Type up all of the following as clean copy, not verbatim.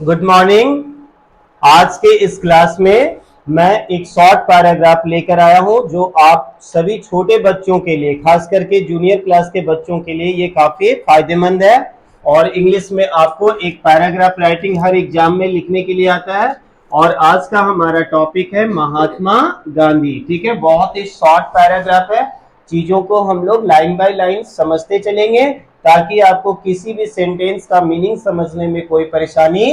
Good morning. आज के इस क्लास में मैं एक शॉर्ट पैराग्राफ लेकर आया हूं जो आप सभी छोटे बच्चों के लिए, खास करके जूनियर क्लास के बच्चों के लिए ये काफी फायदेमंद है। और इंग्लिश में आपको एक पैराग्राफ राइटिंग हर एग्जाम में लिखने के लिए आता है। और आज का हमारा टॉपिक है महात्मा गांधी। ठीक है, बहुत ही शॉर्ट पैराग्राफ है। चीजों को हम लोग लाइन बाय लाइन समझते चलेंगे ताकि आपको किसी भी सेंटेंस का मीनिंग समझने में कोई परेशानी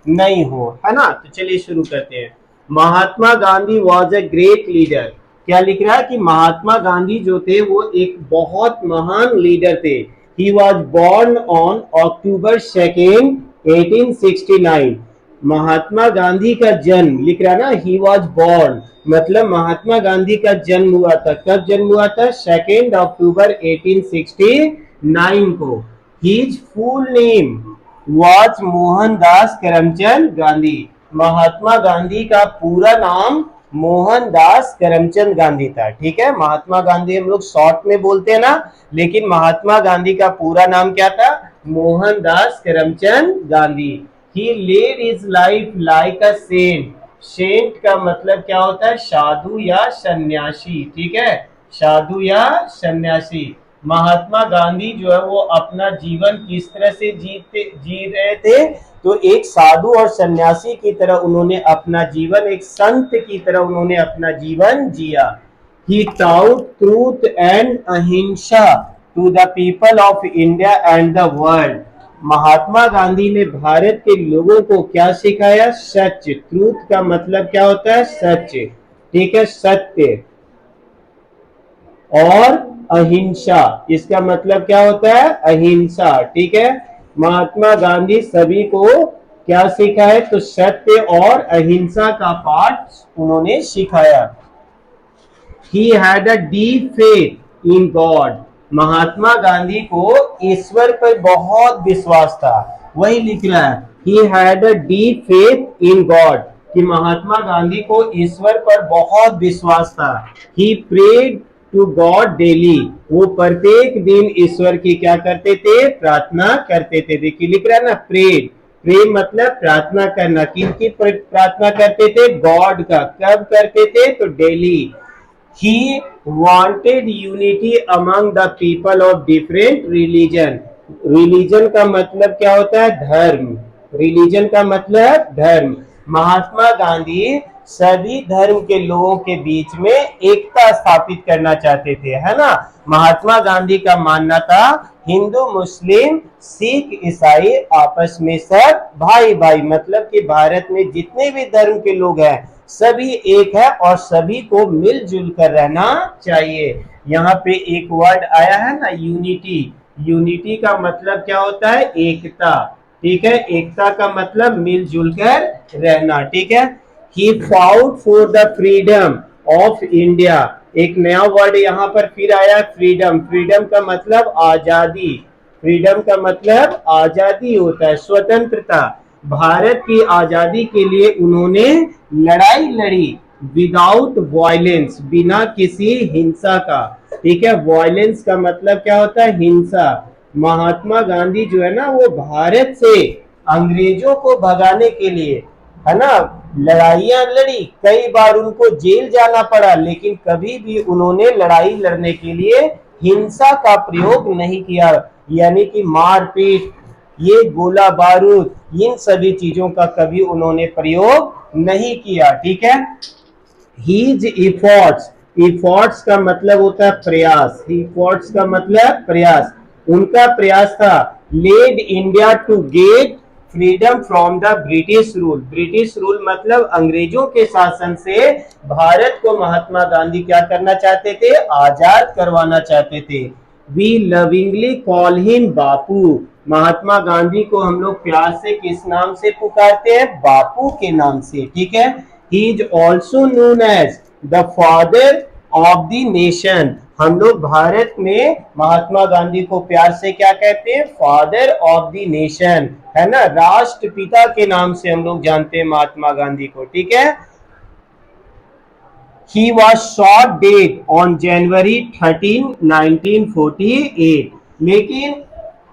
नहीं हो, है ना। तो चलिए शुरू करते हैं। Mahatma Gandhi was a great leader. क्या लिख रहा है कि महात्मा गांधी जो थे वो एक बहुत महान लीडर थे। He was born on October 2, 1869। महात्मा गांधी का जन्म लिख रहा है ना, ही वॉज बॉर्न मतलब महात्मा गांधी का जन्म हुआ था। कब जन्म हुआ था? 2 अक्टूबर 1869 को। His full name was Mohandas Karamchand Gandhi. Mahatma Gandhi का पूरा नाम मोहनदास करमचंद गांधी था। ठीक है, महात्मा गांधी हम लोग शॉर्ट में बोलते हैं ना, लेकिन महात्मा गांधी का पूरा नाम क्या था? Mohandas Karamchand Gandhi. He led his life like a saint। Saint का मतलब क्या होता है? साधु या सन्यासी। ठीक है, साधु या सन्यासी। महात्मा गांधी जो है वो अपना जीवन किस तरह से जी रहे थे? तो एक साधु और सन्यासी की तरह उन्होंने अपना जीवन, एक संत की तरह उन्होंने अपना जीवन जिया। He taught truth and अहिंसा to the people of India and the world। Mahatma Gandhi ने भारत के लोगों को क्या सिखाया? सच। ट्रूथ का मतलब क्या होता है? सच। ठीक है, सत्य। और अहिंसा, इसका मतलब क्या होता है? अहिंसा। ठीक है, महात्मा गांधी सभी को क्या सिखाए? तो सत्य और अहिंसा का पाठ उन्होंने सिखाया। He had a deep faith in God। Mahatma Gandhi को ईश्वर पर बहुत विश्वास था। वही लिख रहा है, He had a deep faith in God कि महात्मा गांधी को ईश्वर पर बहुत विश्वास था। He prayed to God daily। वो प्रत्येक दिन ईश्वर की क्या करते थे? प्रार्थना करते थे। देखिए लिख रहा है ना, प्रेड। प्रे मतलब प्रार्थना करना। किसकी प्रार्थना करते थे? गॉड का। कब करते थे? तो daily. He wanted unity among the people of different religion। Religion का मतलब क्या होता है? धर्म। रिलीजन का मतलब धर्म। महात्मा गांधी सभी धर्म के लोगों के बीच में एकता स्थापित करना चाहते थे, है ना। महात्मा गांधी का मानना था हिंदू मुस्लिम सिख ईसाई आपस में सब भाई भाई, मतलब कि भारत में जितने भी धर्म के लोग हैं सभी एक है और सभी को मिलजुल कर रहना चाहिए। यहाँ पे एक वर्ड आया है ना, यूनिटी। यूनिटी का मतलब क्या होता है? एकता। ठीक है, एकता का मतलब मिलजुल कर रहना। ठीक है, he fought for the freedom of India. एक नया वर्ड यहाँ पर फिर आया, फ्रीडम। फ्रीडम का मतलब आजादी। फ्रीडम का मतलब आजादी होता है, स्वतंत्रता। भारत की आजादी के लिए उन्होंने लड़ाई लड़ी विदाउट वायलेंस, बिना किसी हिंसा का। ठीक है, वायलेंस का मतलब क्या होता है? हिंसा। महात्मा गांधी जो है ना वो भारत से अंग्रेजों को भगाने के लिए, है ना, लड़ाइयां लड़ी। कई बार उनको जेल जाना पड़ा, लेकिन कभी भी उन्होंने लड़ाई लड़ने के लिए हिंसा का प्रयोग नहीं किया। यानी कि मारपीट, ये गोला बारूद, इन सभी चीजों का कभी उन्होंने प्रयोग नहीं किया। ठीक है, हीज इफोर्ट्स। इफोर्ट्स का मतलब होता है प्रयास। इफोर्ट्स का मतलब प्रयास। उनका प्रयास था led India to get freedom from the British rule. British rule मतलब अंग्रेजों के शासन से भारत को महात्मा गांधी क्या करना चाहते थे? आजाद करवाना चाहते थे। वी लविंगली कॉल हिम बापू। महात्मा गांधी को हम लोग प्यार से किस नाम से पुकारते हैं? बापू के नाम से। ठीक है, he is also known as the father of the nation. हम लोग भारत में महात्मा गांधी को प्यार से क्या कहते हैं? फादर ऑफ द नेशन, है ना, राष्ट्रपिता के नाम से हम लोग जानते हैं महात्मा गांधी को। ठीक है, He was shot dead on January 13, 1948। लेकिन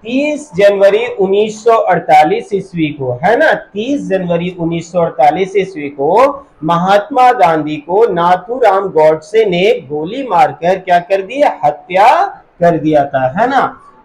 30 जनवरी 1948 ईस्वी को, है ना, 30 जनवरी 1948 ईस्वी को महात्मा गांधी को नाथूराम गॉडसे ने गोली मारकर क्या कर दिया, हत्या कर दिया था, है ना।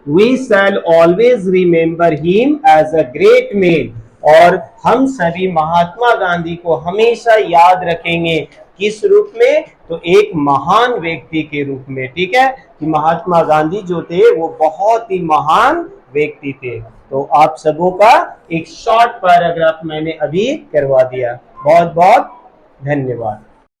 We shall always remember him as a great man, और हम सभी महात्मा गांधी को हमेशा याद रखेंगे, किस रूप में, तो एक महान व्यक्ति के रूप में, ठीक है, कि महात्मा गांधी जो थे वो बहुत ही महान व्यक्ति थे। तो आप सबों का एक शॉर्ट पैराग्राफ मैंने अभी करवा दिया। बहुत बहुत धन्यवाद।